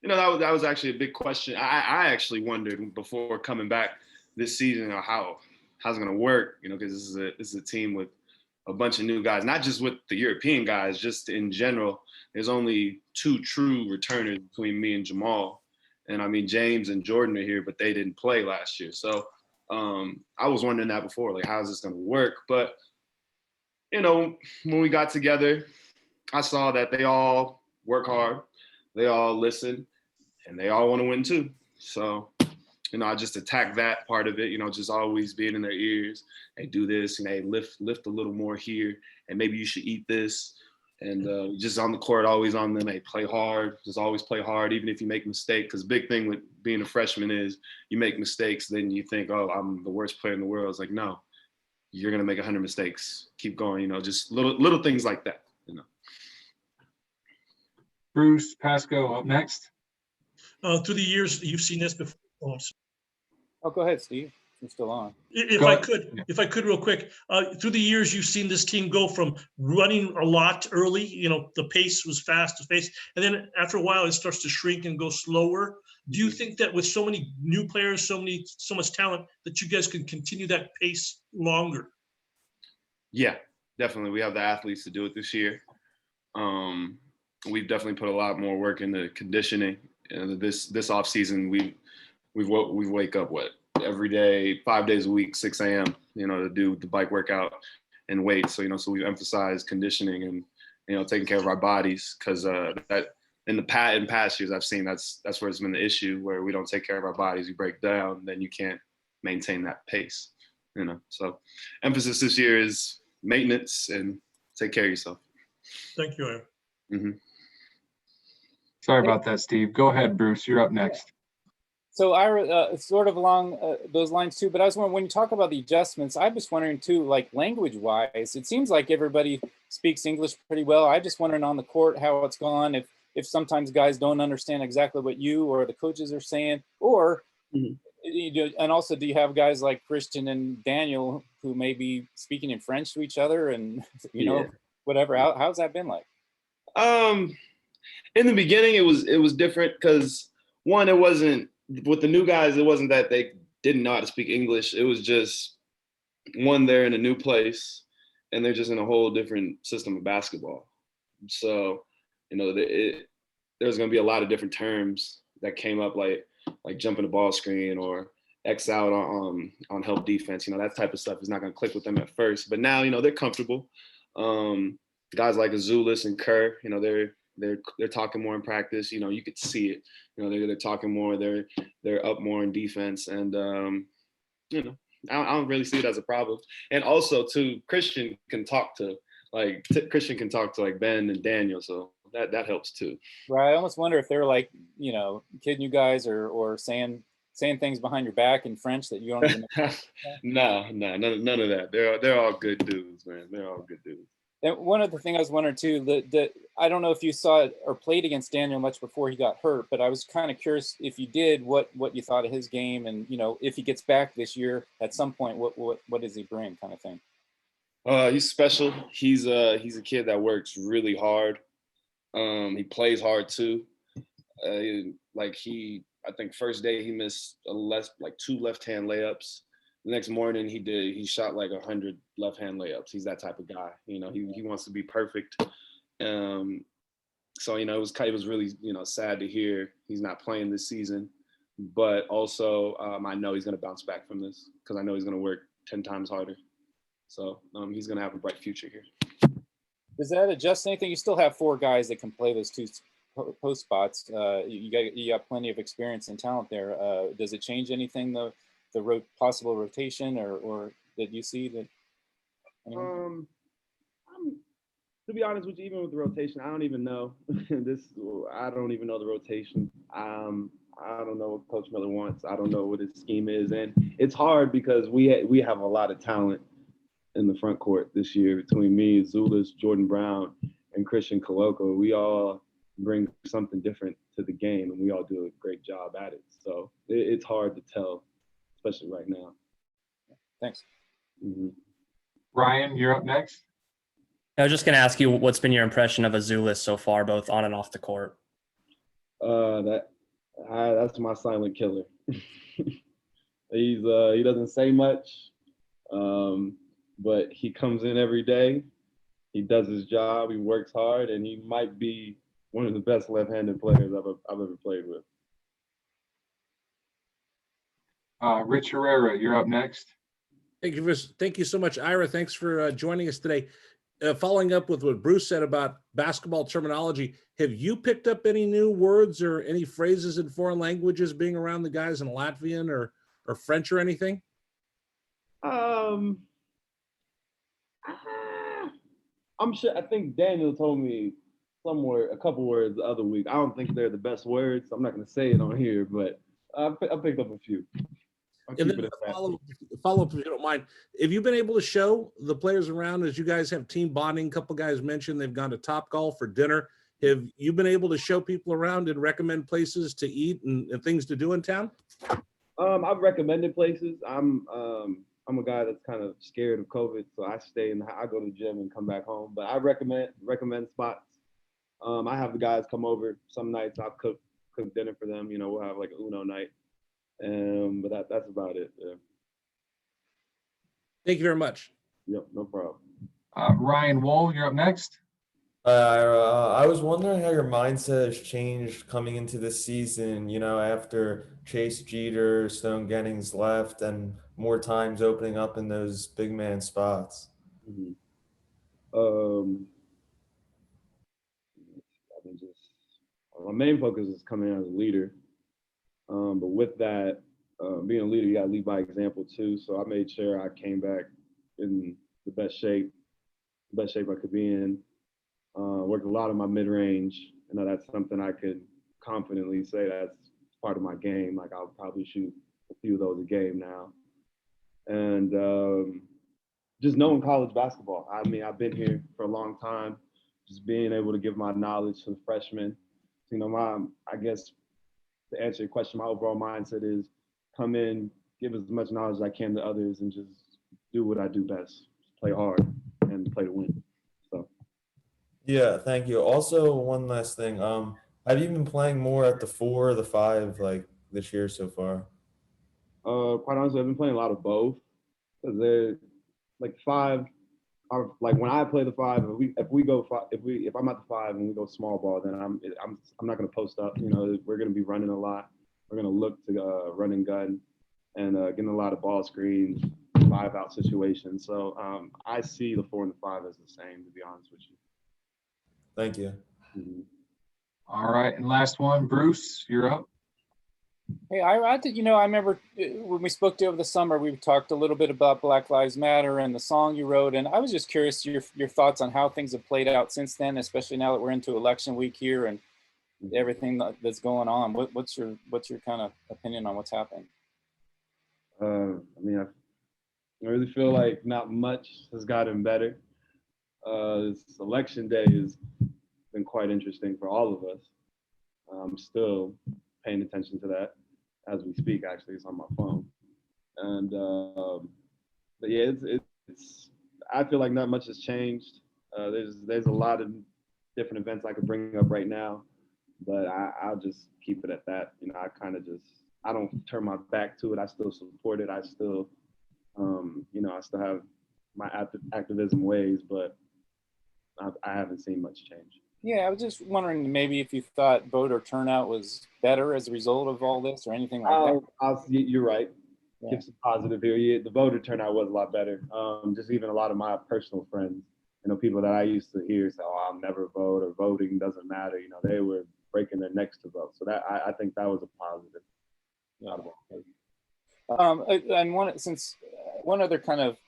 That was actually a big question. I actually wondered before coming back this season how's it going to work, because this is a team with a bunch of new guys, not just with the European guys, just in general. There's only 2 true returners between me and Jamal. And I mean, James and Jordan are here, but they didn't play last year. So I was wondering that before, like, how's this going to work? But, when we got together, I saw that they all work hard. they all listen, and they all want to win too. So, I just attack that part of it, just always being in their ears. Hey, do this, and hey, lift a little more here, and maybe you should eat this. And just on the court, always on them. Hey, play hard. Just always play hard, even if you make mistakes. Because big thing with being a freshman is you make mistakes, then you think, oh, I'm the worst player in the world. It's like, no, you're gonna make 100 mistakes. Keep going. Just little things like that. Bruce Pasco up next. Through the years, you've seen this before. Oh, go ahead, Steve. I'm still on. If I could real quick, through the years, you've seen this team go from running a lot early, the pace was fast to pace, and then after a while it starts to shrink and go slower. Do you think that with so many new players, so much talent, that you guys can continue that pace longer? Yeah, definitely. We have the athletes to do it this year. We've definitely put a lot more work into conditioning. This off season, we wake up every day, 5 days a week, 6 a.m. To do the bike workout and weights. So we emphasize conditioning and taking care of our bodies, because that in past years I've seen that's where it's been the issue, where we don't take care of our bodies, we break down, then you can't maintain that pace. So emphasis this year is maintenance and take care of yourself. Thank you, Aaron. Mm-hmm. Sorry about that, Steve. Go ahead, Bruce. You're up next. So Ira, sort of along those lines too, but I was wondering, when you talk about the adjustments, I was wondering too, like language-wise, it seems like everybody speaks English pretty well. I'm just wondering on the court how it's gone, if sometimes guys don't understand exactly what you or the coaches are saying, or and also, do you have guys like Christian and Daniel who may be speaking in French to each other, and whatever? How's that been like? In the beginning, it was different, because one, it wasn't with the new guys. It wasn't that they didn't know how to speak English. It was just, one, they're in a new place, and they're just in a whole different system of basketball. So, there's going to be a lot of different terms that came up, like jumping the ball screen or X out on help defense. That type of stuff is not going to click with them at first. But now, they're comfortable. Guys like Azulis and Kerr, they're talking more in practice. You could see it. They're talking more. They're up more in defense, and I don't really see it as a problem. And also, too, Christian can talk to Ben and Daniel, so that helps too. Right. I almost wonder if they're like, kidding you guys or saying things behind your back in French that you don't even know. No, none of that. They're all good dudes, man. They're all good dudes. And one other thing I was wondering too, that I don't know if you saw it or played against Daniel much before he got hurt, but I was kind of curious if you did, what you thought of his game, and if he gets back this year at some point, what does he bring, kind of thing. He's special. He's a kid that works really hard. He plays hard too. I think first day he missed 2 left-hand layups. The next morning he shot like 100 left-hand layups. He's that type of guy. He wants to be perfect. So it was really sad to hear he's not playing this season. But also I know he's going to bounce back from this, because I know he's going to work 10 times harder. So he's going to have a bright future here. Does that adjust anything? You still have 4 guys that can play those 2 post spots. You got plenty of experience and talent there. Does it change anything, the possible rotation, or that you see that? To be honest with you, even with the rotation, I don't even know. I don't even know the rotation. I don't know what Coach Miller wants. I don't know what his scheme is, and it's hard because we have a lot of talent in the front court this year between me, Zulis, Jordan Brown, and Christian Koloko. We all bring something different to the game, and we all do a great job at it. So it's hard to tell, especially right now. Thanks. Mm-hmm. Ryan, you're up next. I was just going to ask you, what's been your impression of Azulis so far, both on and off the court? That's my silent killer. He doesn't say much, but he comes in every day. He does his job. He works hard, and he might be one of the best left-handed players I've ever played with. Rich Herrera, you're up next. Thank you so much, Ira. Thanks for joining us today. following up with what Bruce said about basketball terminology, have you picked up any new words or any phrases in foreign languages being around the guys in Latvian or French or anything? I'm sure. I think Daniel told me somewhere a couple words the other week. I don't think they're the best words. I'm not going to say it on here, but I picked up a few. And then follow up, if you don't mind. Have you been able to show the players around as you guys have team bonding? A couple guys mentioned they've gone to Topgolf for dinner. Have you been able to show people around and recommend places to eat and things to do in town? I've recommended places. I'm a guy that's kind of scared of COVID, so I stay in. I go to the gym and come back home. But I recommend spots. I have the guys come over. Some nights I'll cook dinner for them. You know, we'll have like a Uno night. But that's about it. Yeah. Thank you very much. Yep, no problem. Ryan Wool, you're up next. I was wondering how your mindset has changed coming into this season, you know, after Chase Jeter, Stone Gennings left, and more times opening up in those big man spots. Mm-hmm. I mean, my main focus is coming out as a leader. But with that, being a leader, you got to lead by example too. So I made sure I came back in the best shape I could be in. Worked a lot of my mid-range. You know, that's something I could confidently say that's part of my game. Like I'll probably shoot a few of those a game now. And just knowing college basketball. I mean, I've been here for a long time. Just being able to give my knowledge to the freshmen. You know, I guess to answer your question, my overall mindset is come in, give as much knowledge as I can to others, and just do what I do best. Play hard and play to win. So. Yeah, thank you. Also, one last thing. Have you been playing more at the 4 or the 5 like this year so far? Quite honestly, I've been playing a lot of both. Cause they're like 5. Like when I play the 5, if I'm at the 5 and we go small ball, then I'm not gonna post up. You know, we're gonna be running a lot. We're gonna look to run and gun, and getting a lot of ball screens, 5-out situations. So I see the 4 and the 5 as the same, to be honest with you. Thank you. Mm-hmm. All right, and last one, Bruce, you're up. Hey, I remember when we spoke to you over the summer, we talked a little bit about Black Lives Matter and the song you wrote, and I was just curious your thoughts on how things have played out since then, especially now that we're into election week here and everything that's going on. What's your kind of opinion on what's happening? I mean, I really feel like not much has gotten better. This election day has been quite interesting for all of us. I'm still paying attention to that as we speak. Actually, it's on my phone. And but yeah, it's. I feel like not much has changed. There's a lot of different events I could bring up right now, but I'll just keep it at that. You know, I don't turn my back to it. I still support it. I still, I still have my activism ways, but I haven't seen much change. Yeah, I was just wondering maybe if you thought voter turnout was better as a result of all this or anything like that. You're right. Yeah. Give some positive here. Yeah, the voter turnout was a lot better. Just even a lot of my personal friends, people that I used to hear say, "Oh, I'll never vote," or "Voting doesn't matter." They were breaking their necks to vote. So that I think that was a positive. And one other kind of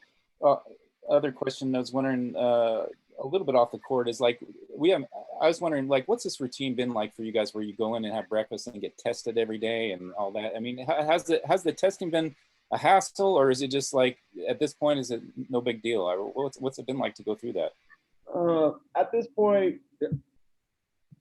other question I was wondering a little bit off the court is like I was wondering like what's this routine been like for you guys where you go in and have breakfast and get tested every day and all that? I mean, has the testing been a hassle, or is it just like at this point is it no big deal? Or what's it been like to go through that? At this point,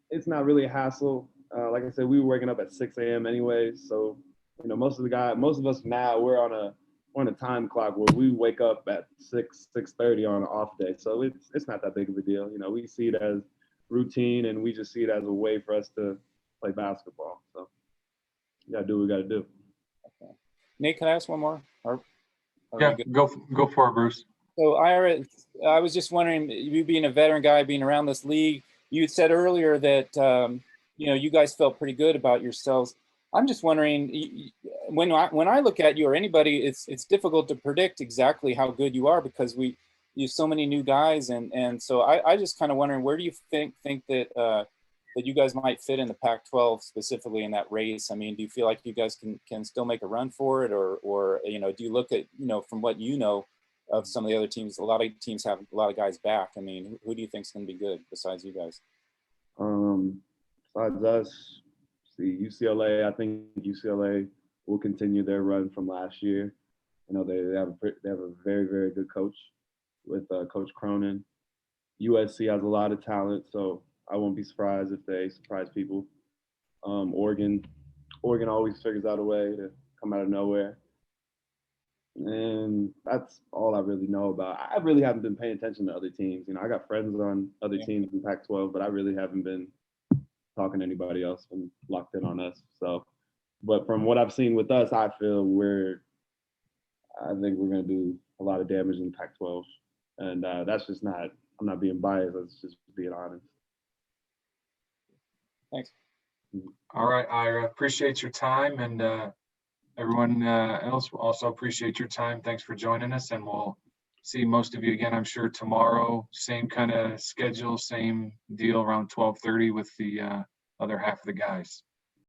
it's not really a hassle. Like I said, we were waking up at 6 a.m. anyway, so most of us now we're on a time clock where we wake up at 6:30 on an off day. So it's not that big of a deal. We see it as routine, and we just see it as a way for us to play basketball. So you gotta do what we gotta do. Okay. Nate, can I ask one more? Yeah, go for it, Bruce. So I was just wondering, you being a veteran guy, being around this league, you had said earlier that you guys felt pretty good about yourselves. I'm just wondering, when I look at you or anybody, it's difficult to predict exactly how good you are because we you so many new guys, and so I just kind of wondering, where do you think that that you guys might fit in the Pac-12 specifically in that race? I mean, do you feel like you guys can still make a run for it, or do you look at, from what you know of some of the other teams, a lot of teams have a lot of guys back. I mean, who do you think is going to be good besides you guys? Besides us, see UCLA. I think UCLA will continue their run from last year. They have a very, very good coach with Coach Cronin. USC has a lot of talent, so I won't be surprised if they surprise people. Oregon always figures out a way to come out of nowhere. And that's all I really know about. I really haven't been paying attention to other teams. I got friends on other teams in Pac-12, but I really haven't been talking to anybody else and locked in on us. So, but from what I've seen with us, I feel I think we're going to do a lot of damage in Pac-12. And that's just not, I'm not being biased. That's just being honest. Thanks. All right, Ira, appreciate your time. And everyone else also appreciate your time. Thanks for joining us. And we'll see most of you again, I'm sure, tomorrow. Same kind of schedule, same deal around 12:30 with the other half of the guys.